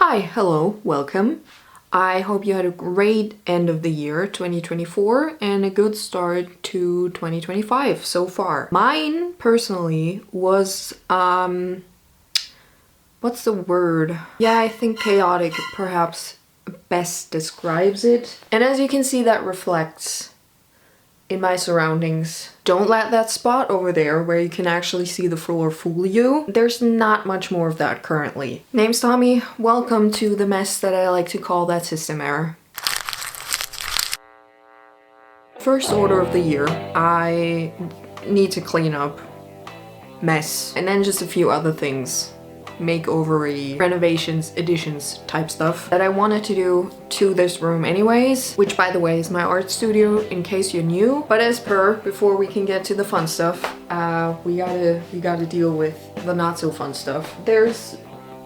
Hi, hello, welcome. I hope you had a great end of the year 2024 and a good start to 2025 so far. Mine personally was what's the word? Yeah, I think chaotic perhaps best describes it. And as you can see, that reflects in my surroundings. Don't let that spot over there where you can actually see the floor fool you. There's not much more of that currently. Name's Tommy. Welcome to the mess that I like to call that system error. First order of the year, I need to clean up, mess, and then just a few other things. Makeover-y, renovations, additions type stuff that I wanted to do to this room anyways, which by the way is my art studio in case you're new. But as per, before we can get to the fun stuff, we gotta deal with the not so fun stuff. There's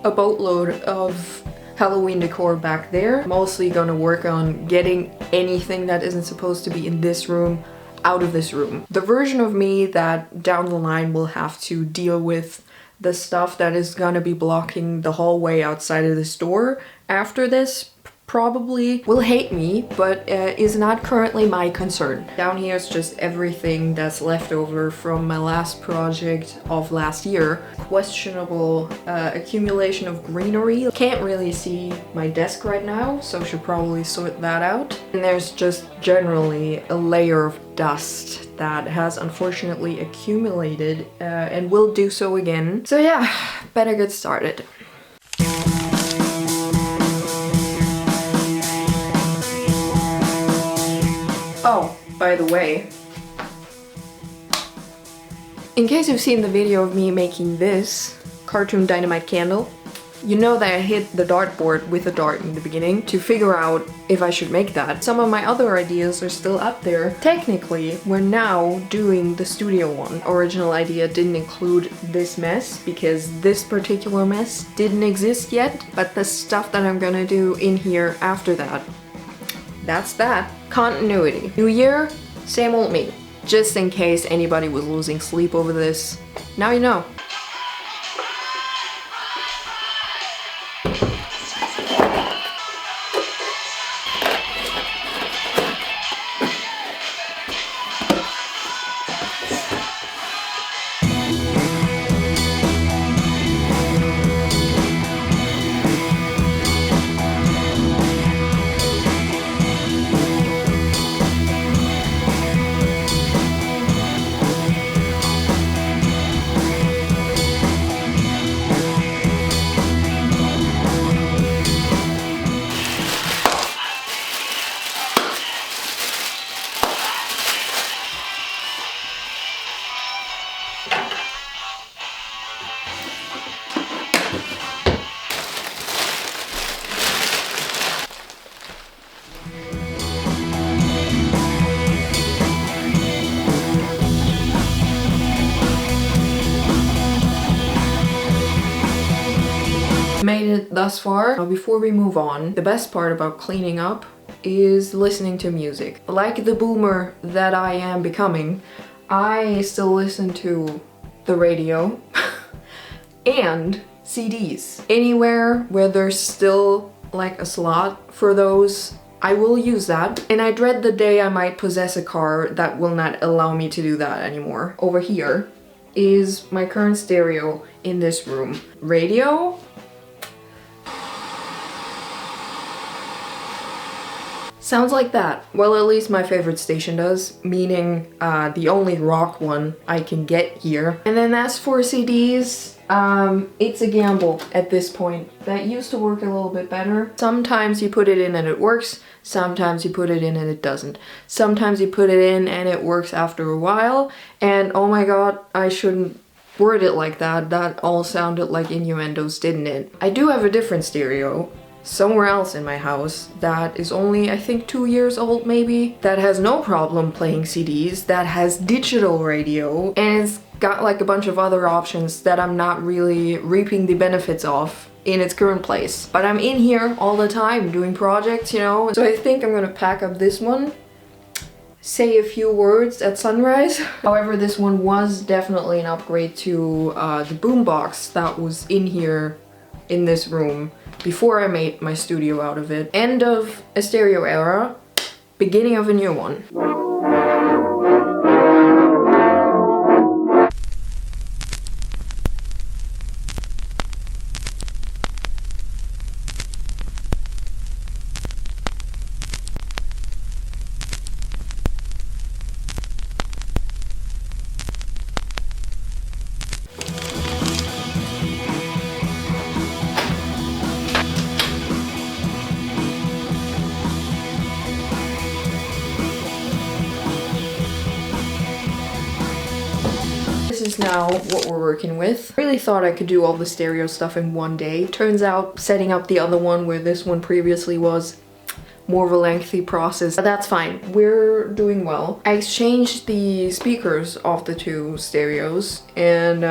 a boatload of Halloween decor back there. Mostly gonna work on getting anything that isn't supposed to be in this room out of this room. The version of me that down the line will have to deal with the stuff that is gonna be blocking the hallway outside of the store after this probably will hate me, but is not currently my concern. Down here is just everything that's left over from my last project of last year. Questionable accumulation of greenery. Can't really see my desk right now, so should probably sort that out. And there's just generally a layer of dust that has unfortunately accumulated and will do so again. So yeah, better get started. Oh, by the way, in case you've seen the video of me making this cartoon dynamite candle, you know that I hit the dartboard with a dart in the beginning to figure out if I should make that. Some of my other ideas are still up there. Technically, we're now doing the studio one. Original idea didn't include this mess because this particular mess didn't exist yet, but the stuff that I'm gonna do in here after that, that's that. Continuity. New year, same old me. Just in case anybody was losing sleep over this, now you know. Made it thus far. Now, before we move on, the best part about cleaning up is listening to music. Like the boomer that I am becoming, I still listen to the radio and CDs. Anywhere where there's still like a slot for those, I will use that. And I dread the day I might possess a car that will not allow me to do that anymore. Over here is my current stereo in this room. Radio. Sounds like that. Well, at least my favorite station does, meaning the only rock one I can get here. And then as for CDs, it's a gamble at this point. That used to work a little bit better. Sometimes you put it in and it works, sometimes you put it in and it doesn't. Sometimes you put it in and it works after a while, and oh my god, I shouldn't word it like that. That all sounded like innuendos, didn't it? I do have a different stereo somewhere else in my house that is only, I think, 2 years old maybe, that has no problem playing CDs, that has digital radio, and it's got like a bunch of other options that I'm not really reaping the benefits of in its current place. But I'm in here all the time doing projects, you know, so I think I'm gonna pack up this one, say a few words at sunrise. However, this one was definitely an upgrade to the boombox that was in here in this room before I made my studio out of it. End of a stereo era, beginning of a new one. This is now what we're working with. Really thought I could do all the stereo stuff in one day. Turns out setting up the other one where this one previously was more of a lengthy process, but that's fine. We're doing well. I exchanged the speakers of the two stereos and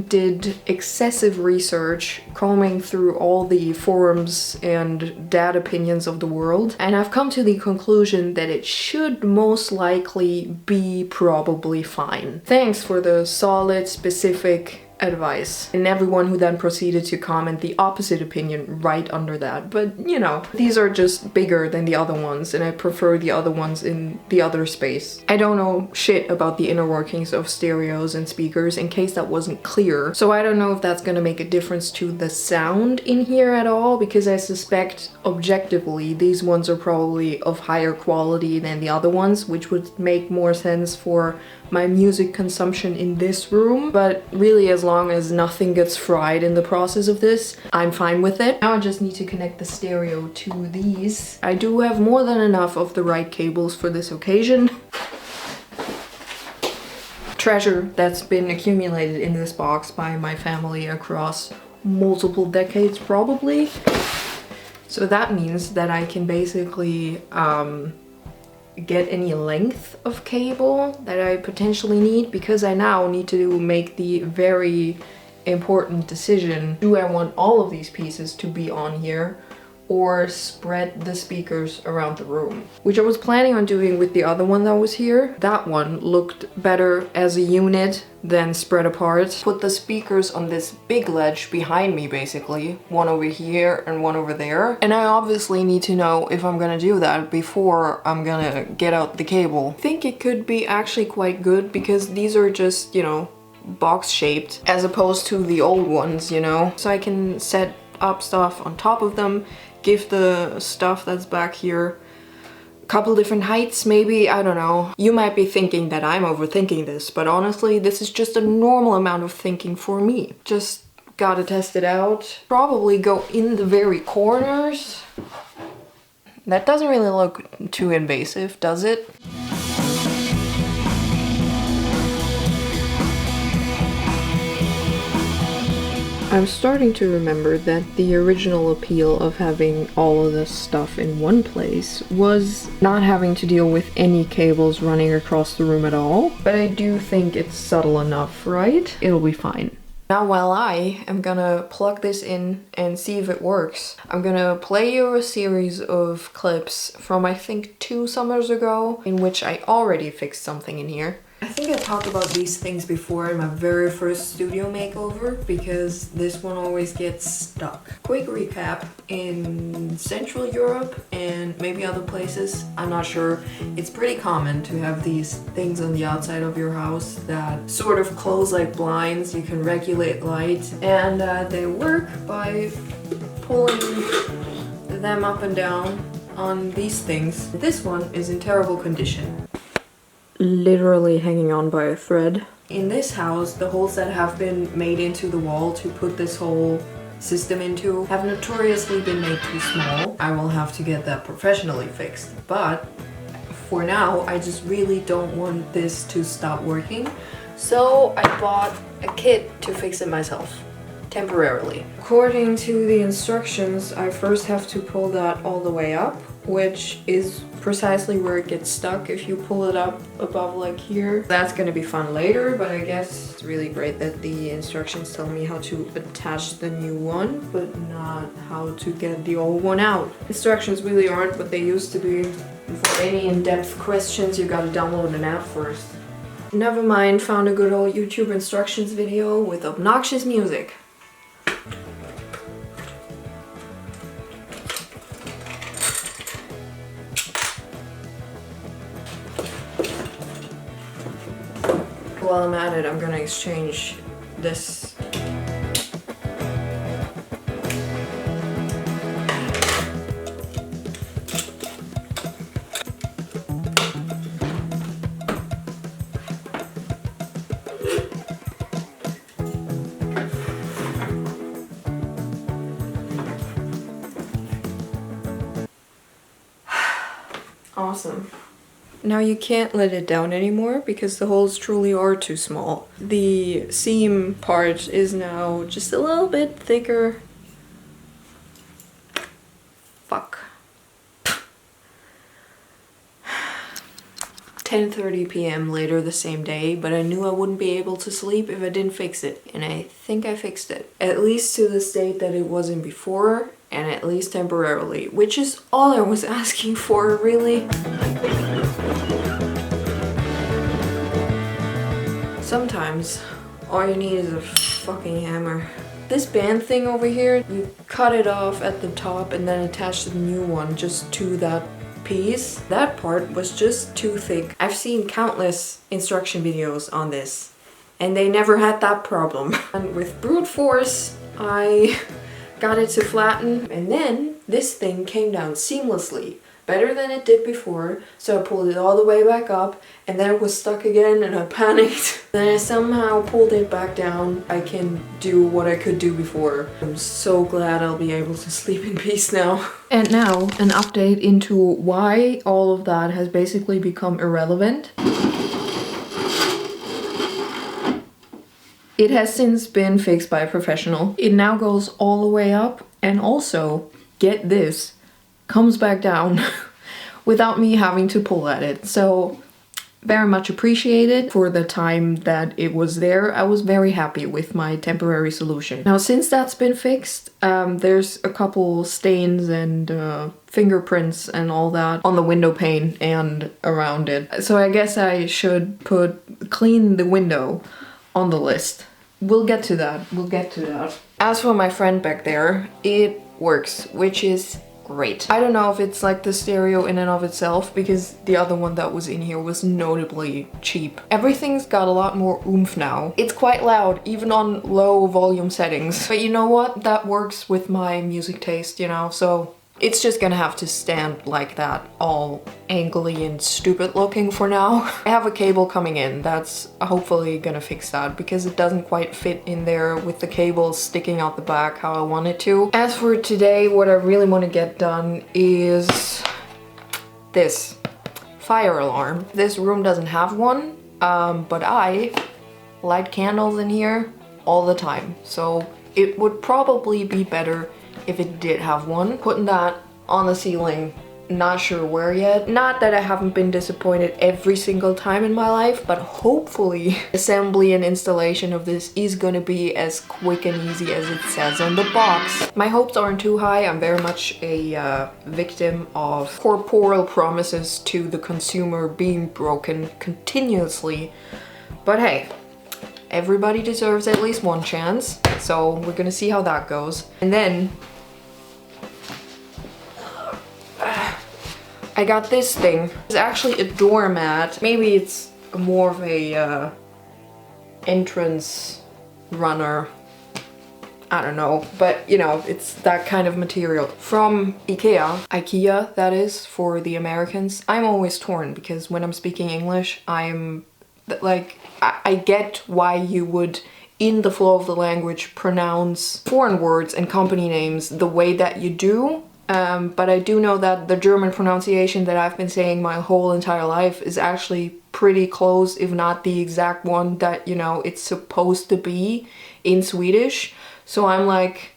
did excessive research, combing through all the forums and dad opinions of the world, and I've come to the conclusion that it should most likely be probably fine. Thanks for the solid, specific advice. And everyone who then proceeded to comment the opposite opinion right under that. But you know, these are just bigger than the other ones and I prefer the other ones in the other space. I don't know shit about the inner workings of stereos and speakers, in case that wasn't clear. So I don't know if that's gonna make a difference to the sound in here at all, because I suspect objectively these ones are probably of higher quality than the other ones, which would make more sense for my music consumption in this room. But really, as long as nothing gets fried in the process of this, I'm fine with it. Now I just need to connect the stereo to these. I do have more than enough of the right cables for this occasion. Treasure that's been accumulated in this box by my family across multiple decades probably. So that means that I can basically get any length of cable that I potentially need, because I now need to make the very important decision: do I want all of these pieces to be on here or spread the speakers around the room? Which I was planning on doing with the other one that was here. That one looked better as a unit than spread apart. Put the speakers on this big ledge behind me basically, one over here and one over there. And I obviously need to know if I'm gonna do that before I'm gonna get out the cable. I think it could be actually quite good, because these are just, you know, box shaped as opposed to the old ones, you know? So I can set up stuff on top of them, give the stuff that's back here a couple different heights maybe, I don't know. You might be thinking that I'm overthinking this, but honestly this is just a normal amount of thinking for me. Just gotta test it out. Probably go in the very corners. That doesn't really look too invasive, does it? I'm starting to remember that the original appeal of having all of this stuff in one place was not having to deal with any cables running across the room at all. But I do think it's subtle enough, right? It'll be fine. Now while I am gonna plug this in and see if it works, I'm gonna play you a series of clips from I think 2 summers ago, in which I already fixed something in here. I think I talked about these things before in my very first studio makeover, because this one always gets stuck. Quick recap: in Central Europe and maybe other places, I'm not sure, it's pretty common to have these things on the outside of your house that sort of close like blinds. You can regulate light, and they work by pulling them up and down on these things. This one is in terrible condition. Literally hanging on by a thread. In this house, the holes that have been made into the wall to put this whole system into have notoriously been made too small. I will have to get that professionally fixed, but for now I just really don't want this to stop working, so I bought a kit to fix it myself. Temporarily. According to the instructions, I first have to pull that all the way up, which is precisely where it gets stuck if you pull it up above like here. That's gonna be fun later, but I guess it's really great that the instructions tell me how to attach the new one, but not how to get the old one out. Instructions really aren't what they used to be. For any in-depth questions, you gotta download an app first. Never mind, found a good old YouTube instructions video with obnoxious music. while I'm at it, I'm gonna exchange this. Awesome. Now you can't let it down anymore because the holes truly are too small. The seam part is now just a little bit thicker. Fuck. 10:30 p.m. later the same day, but I knew I wouldn't be able to sleep if I didn't fix it, and I think I fixed it. At least to the state that it was in before, and at least temporarily, which is all I was asking for, really. Sometimes all you need is a fucking hammer. This band thing over here, you cut it off at the top and then attach the new one just to that piece. That part was just too thick. I've seen countless instruction videos on this and they never had that problem. And with brute force, I got it to flatten, and then this thing came down seamlessly. Better than it did before, so I pulled it all the way back up, and then it was stuck again and I panicked. Then I somehow pulled it back down. I can do what I could do before. I'm so glad I'll be able to sleep in peace now. And now, an update into why all of that has basically become irrelevant. It has since been fixed by a professional. It now goes all the way up, and also, get this, comes back down without me having to pull at it. So very much appreciated for the time that it was there. I was very happy with my temporary solution. Now since that's been fixed, there's a couple stains and fingerprints and all that on the window pane and around it. So I guess I should clean the window on the list. We'll get to that. We'll get to that. As for my friend back there, it works, which is great. I don't know if it's like the stereo in and of itself, because the other one that was in here was notably cheap. Everything's got a lot more oomph now. It's quite loud, even on low volume settings. But you know what? That works with my music taste, you know, so it's just gonna have to stand like that, all angly and stupid looking for now. I have a cable coming in that's hopefully gonna fix that, because it doesn't quite fit in there with the cables sticking out the back how I want it to. As for today, what I really want to get done is this fire alarm. This room doesn't have one, but I light candles in here all the time, so it would probably be better if it did have one. Putting that on the ceiling, not sure where yet. Not that I haven't been disappointed every single time in my life, but hopefully assembly and installation of this is gonna be as quick and easy as it says on the box. My hopes aren't too high. I'm very much a victim of corporeal promises to the consumer being broken continuously. But hey, everybody deserves at least one chance, so we're gonna see how that goes. And then I got this thing. It's actually a doormat. Maybe it's more of a entrance runner. I don't know, but you know, it's that kind of material. From IKEA, that is, for the Americans. I'm always torn because when I'm speaking English, I'm like, I get why you would, in the flow of the language, pronounce foreign words and company names the way that you do. But I do know that the German pronunciation that I've been saying my whole entire life is actually pretty close, if not the exact one that, you know, it's supposed to be in Swedish. So I'm like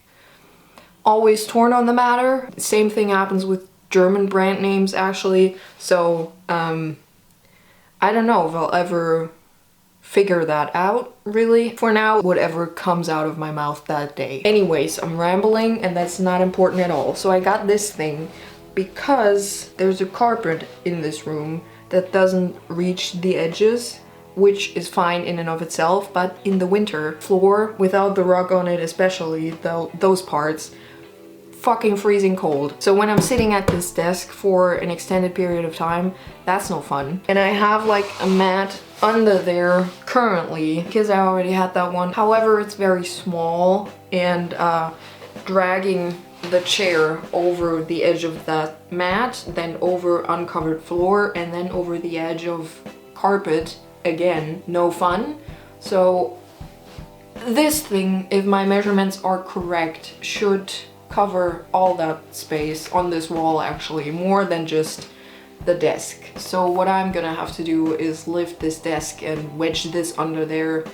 always torn on the matter. Same thing happens with German brand names actually. So I don't know if I'll ever figure that out, really. For now, whatever comes out of my mouth that day. Anyways, I'm rambling and that's not important at all. So I got this thing because there's a carpet in this room that doesn't reach the edges, which is fine in and of itself, but in the winter, floor without the rug on it, especially those parts, fucking freezing cold. So when I'm sitting at this desk for an extended period of time, that's no fun. And I have like a mat under there currently, because I already had that one. However, it's very small, and dragging the chair over the edge of that mat, then over uncovered floor, and then over the edge of carpet, again, no fun. So this thing, if my measurements are correct, should cover all that space on this wall, actually, more than just the desk. So what I'm gonna have to do is lift this desk and wedge this under there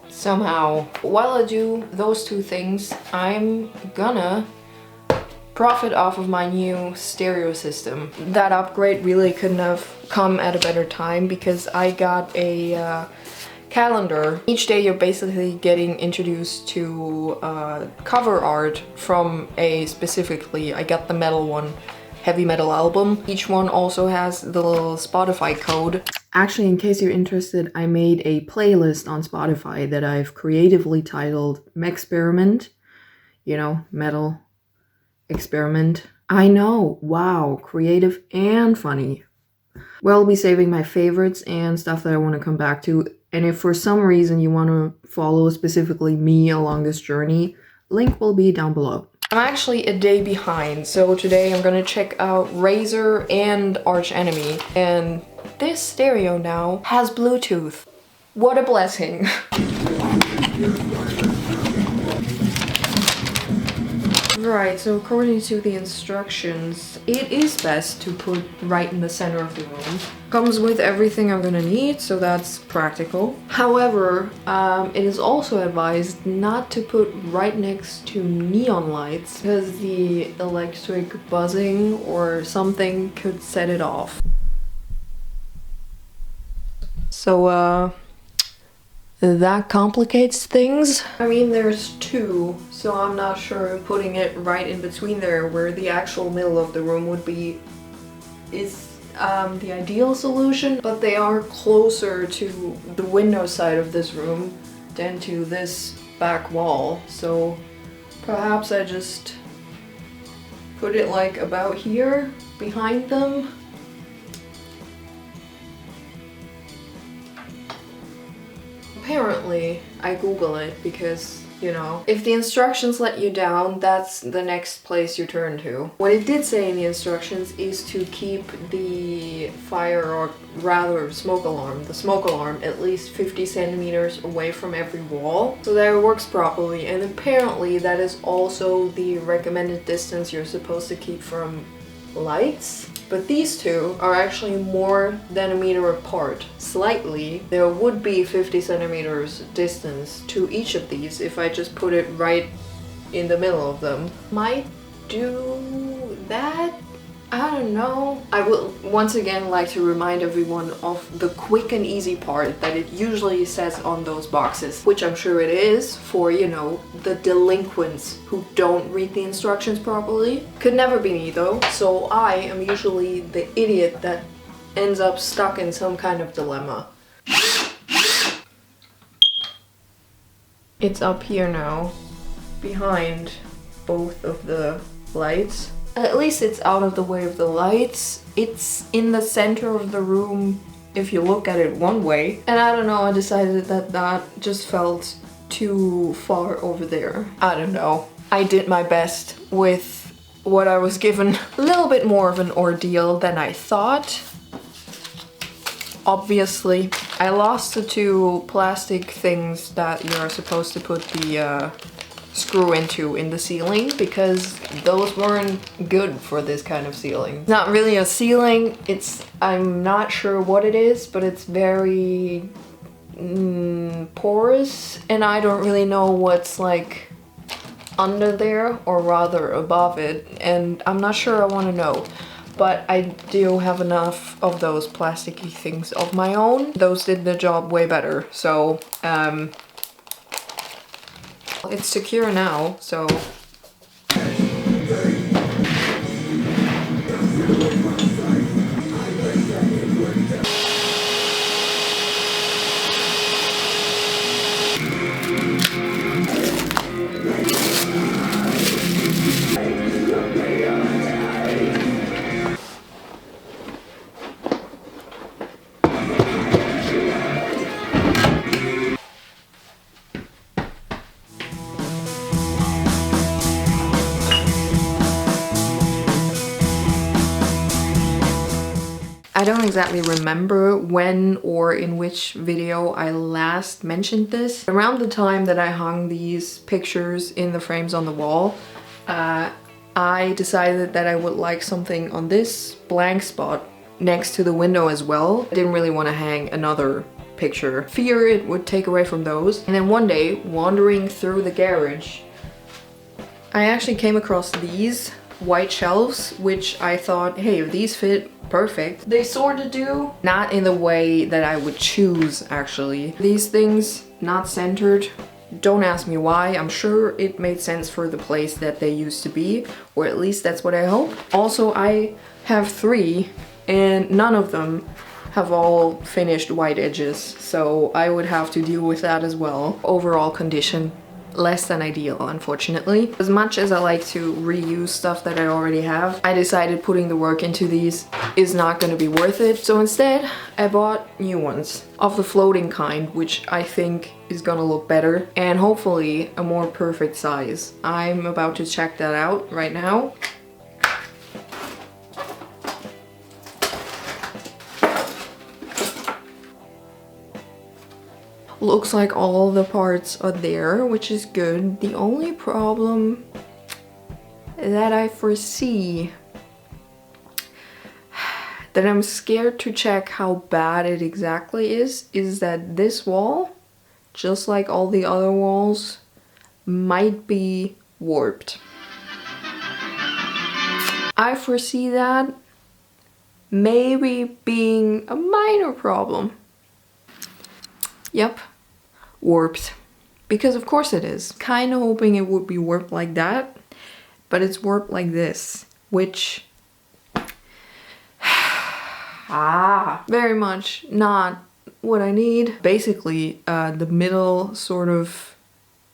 somehow. While I do those two things, I'm gonna profit off of my new stereo system. That upgrade really couldn't have come at a better time, because I got a calendar. Each day you're basically getting introduced to cover art from a specifically, I got the metal one, heavy metal album. Each one also has the little Spotify code. Actually, in case you're interested, I made a playlist on Spotify that I've creatively titled Mexperiment. You know, metal experiment. I know, wow, creative and funny. Well, I'll be saving my favorites and stuff that I want to come back to. And if for some reason you want to follow specifically me along this journey, link will be down below. I'm actually a day behind, so today I'm gonna check out Razer and Arch Enemy. And this stereo now has Bluetooth. What a blessing. Right, so according to the instructions, it is best to put right in the center of the room. Comes with everything I'm gonna need, so that's practical. However, it is also advised not to put right next to neon lights, because the electric buzzing or something could set it off. So, that complicates things. I mean, there's two, so I'm not sure putting it right in between there where the actual middle of the room would be is the ideal solution, but they are closer to the window side of this room than to this back wall, so perhaps I just put it like about here behind them. Apparently, I Google it because, you know, if the instructions let you down, that's the next place you turn to. What it did say in the instructions is to keep the fire, or rather smoke alarm, the smoke alarm at least 50 centimeters away from every wall so that it works properly. And apparently that is also the recommended distance you're supposed to keep from lights. But these two are actually more than a meter apart. Slightly, there would be 50 centimeters distance to each of these if I just put it right in the middle of them. Might do that? I don't know. I would once again like to remind everyone of the quick and easy part that it usually says on those boxes, which I'm sure it is for, you know, the delinquents who don't read the instructions properly. Could never be me though, so I am usually the idiot that ends up stuck in some kind of dilemma. It's up here now, behind both of the lights. At least it's out of the way of the lights. It's in the center of the room if you look at it one way. And I don't know, I decided that that just felt too far over there. I don't know. I did my best with what I was given. A little bit more of an ordeal than I thought. Obviously, I lost the two plastic things that you're supposed to put the screw into in the ceiling, because those weren't good for this kind of ceiling. Not really a ceiling, it's, I'm not sure what it is, but it's very porous, and I don't really know what's like under there, or rather above it, and I'm not sure I want to know. But I do have enough of those plasticky things of my own. Those did the job way better, so it's secure now, so. I don't exactly remember when or in which video I last mentioned this. Around the time that I hung these pictures in the frames on the wall, I decided that I would like something on this blank spot next to the window as well. I didn't really want to hang another picture. Fear it would take away from those. And then one day, wandering through the garage, I actually came across these white shelves, which I thought, hey, if these fit, perfect. They sort of do, not in the way that I would choose actually. These things, not centered. Don't ask me why. I'm sure it made sense for the place that they used to be, or at least that's what I hope. Also, I have 3 and none of them have all finished white edges, so I would have to deal with that as well. Overall condition, less than ideal, unfortunately. As much as I like to reuse stuff that I already have, I decided putting the work into these is not going to be worth it. So instead, I bought new ones of the floating kind, which I think is gonna look better and hopefully a more perfect size. I'm about to check that out right now. Looks like all the parts are there, which is good. The only problem that I foresee, that I'm scared to check how bad it exactly is that this wall, just like all the other walls, might be warped. I foresee that maybe being a minor problem. Yep, warped. Because of course it is. Kind of hoping it would be warped like that, but it's warped like this, which very much not what I need. Basically, the middle sort of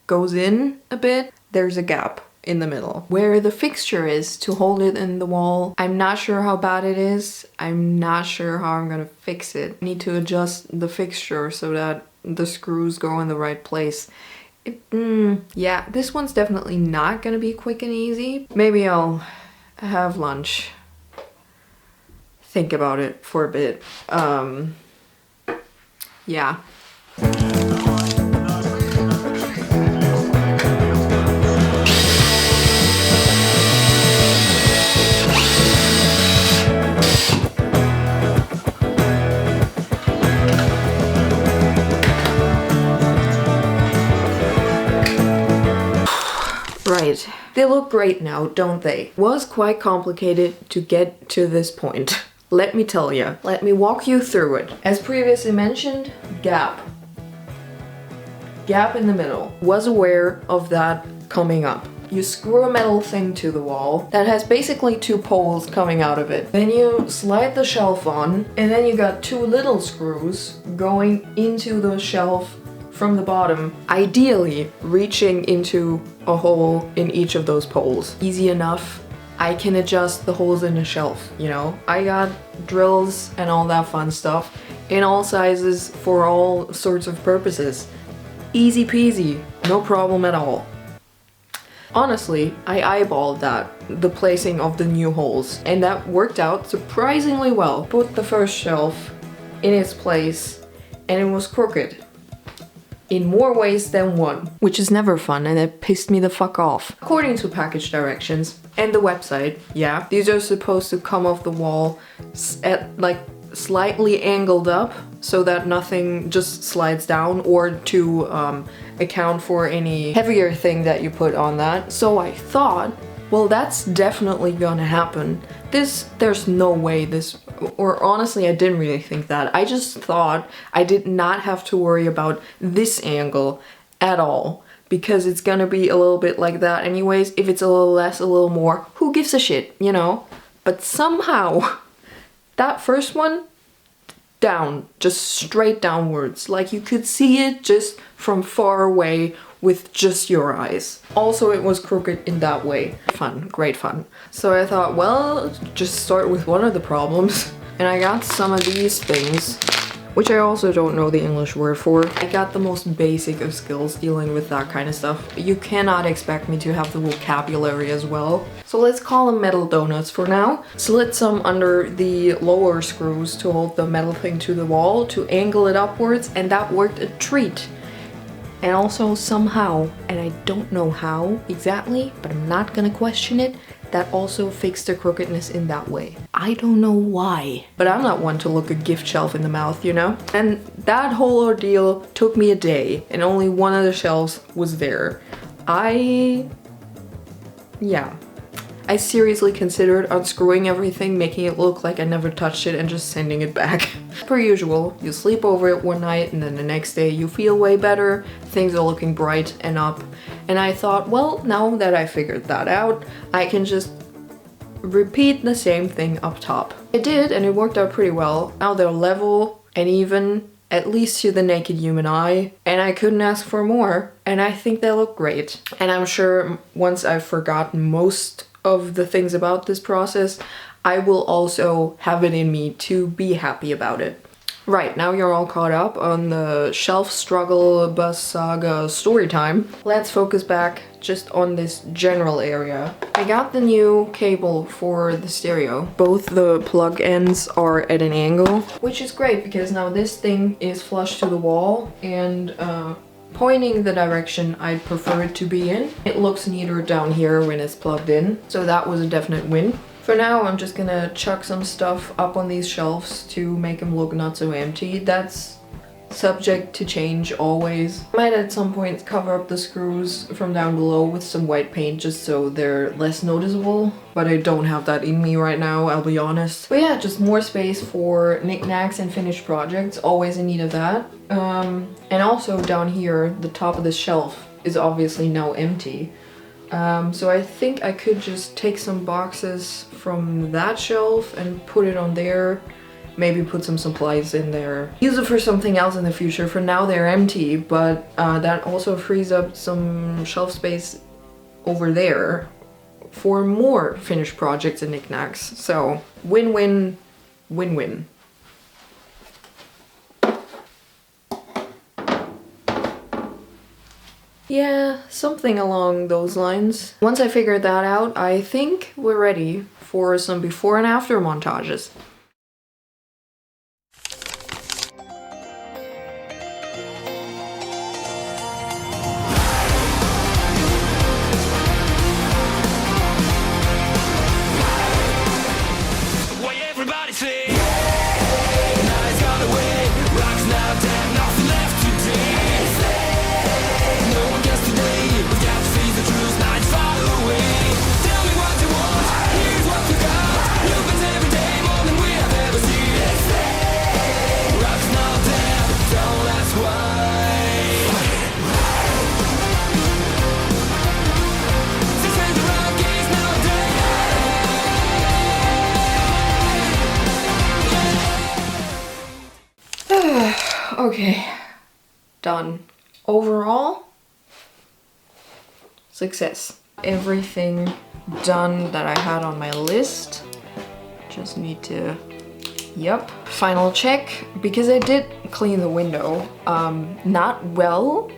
goes in a bit. There's a gap in the middle where the fixture is to hold it in the wall. I'm not sure how bad it is. I'm not sure how I'm gonna fix it. I need to adjust the fixture so that the screws go in the right place. Yeah, this one's definitely not gonna be quick and easy. Maybe I'll have lunch, think about it for a bit. Yeah. Right. They look great now, don't they? Was quite complicated to get to this point. Let me tell you. Let me walk you through it. As previously mentioned, gap. Gap in the middle. Was aware of that coming up. You screw a metal thing to the wall that has basically 2 poles coming out of it. Then you slide the shelf on, and then you got 2 little screws going into the shelf from the bottom, ideally reaching into a hole in each of those poles. Easy enough. I can adjust the holes in the shelf, you know? I got drills and all that fun stuff in all sizes for all sorts of purposes. Easy peasy, no problem at all. Honestly, I eyeballed that, the placing of the new holes, and that worked out surprisingly well. Put the first shelf in its place and it was crooked. In more ways than one, which is never fun and it pissed me the fuck off. According to package directions and the website, yeah, these are supposed to come off the wall at like slightly angled up so that nothing just slides down, or to account for any heavier thing that you put on that. So I thought, well, that's definitely gonna happen. There's no way this, or honestly, I didn't really think that. I just thought I did not have to worry about this angle at all, because it's gonna be a little bit like that anyways. If it's a little less, a little more, who gives a shit, you know? But somehow, that first one, down, just straight downwards. Like you could see it just from far away with just your eyes. Also, it was crooked in that way. Fun, great fun. So I thought, well, just start with one of the problems. And I got some of these things, which I also don't know the English word for. I got the most basic of skills dealing with that kind of stuff. You cannot expect me to have the vocabulary as well. So let's call them metal donuts for now. Slid some under the lower screws to hold the metal thing to the wall to angle it upwards, and that worked a treat. And also somehow, and I don't know how exactly, but I'm not gonna question it, that also fixed the crookedness in that way. I don't know why, but I'm not one to look a gift shelf in the mouth, you know? And that whole ordeal took me a day, and only one of the shelves was there. I seriously considered unscrewing everything, making it look like I never touched it, and just sending it back. Per usual, you sleep over it one night and then the next day you feel way better, things are looking bright and up. And I thought, well, now that I figured that out, I can just repeat the same thing up top. I did, and it worked out pretty well. Now they're level and even, at least to the naked human eye, and I couldn't ask for more, and I think they look great. And I'm sure once I've forgotten most of the things about this process, I will also have it in me to be happy about it. Right, now you're all caught up on the shelf struggle bus saga story time. Let's focus back just on this general area. I got the new cable for the stereo. Both the plug ends are at an angle, which is great because now this thing is flush to the wall and pointing the direction I'd prefer it to be in. It looks neater down here when it's plugged in, so that was a definite win. For now, I'm just gonna chuck some stuff up on these shelves to make them look not so empty. That's subject to change always. I might at some point cover up the screws from down below with some white paint just so they're less noticeable, but I don't have that in me right now, I'll be honest. But yeah, just more space for knickknacks and finished projects, always in need of that. And also down here, the top of the shelf is obviously now empty. So I think I could just take some boxes from that shelf and put it on there. Maybe put some supplies in there. Use it for something else in the future. For now they're empty, but that also frees up some shelf space over there for more finished projects and knickknacks. So win-win, win-win. Yeah, something along those lines. Once I figured that out, I think we're ready for some before and after montages. Okay, done. Overall, success. Everything done that I had on my list. Just need to, yep. Final check, because I did clean the window. Not well,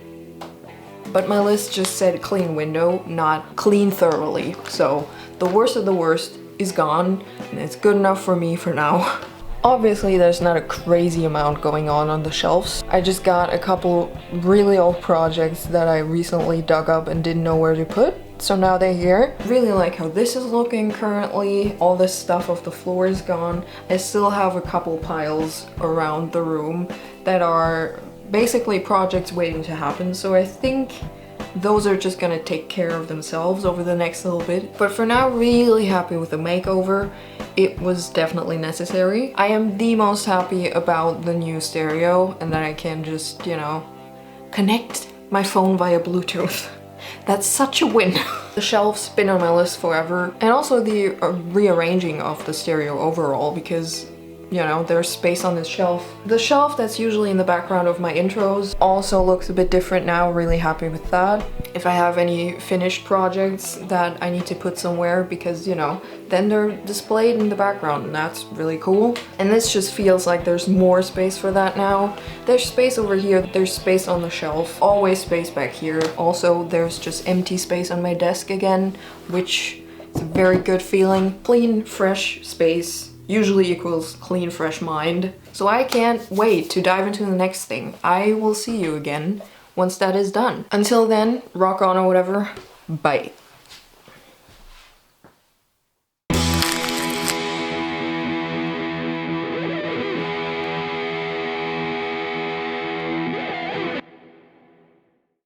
but my list just said clean window, not clean thoroughly. So the worst of the worst is gone, and it's good enough for me for now. Obviously, there's not a crazy amount going on the shelves. I just got a couple really old projects that I recently dug up and didn't know where to put. So now they're here. Really like how this is looking currently. All this stuff off the floor is gone. I still have a couple piles around the room that are basically projects waiting to happen. So I think those are just gonna take care of themselves over the next little bit. But for now, really happy with the makeover. It was definitely necessary. I am the most happy about the new stereo and that I can just, you know, connect my phone via Bluetooth. That's such a win. The shelf's been on my list forever, and also the rearranging of the stereo overall, because you know, there's space on this shelf. The shelf that's usually in the background of my intros also looks a bit different now, really happy with that. If I have any finished projects that I need to put somewhere, because, you know, then they're displayed in the background and that's really cool. And this just feels like there's more space for that now. There's space over here, there's space on the shelf, always space back here. Also, there's just empty space on my desk again, which is a very good feeling. Clean, fresh space usually equals clean, fresh mind. So I can't wait to dive into the next thing. I will see you again once that is done. Until then, rock on or whatever. Bye.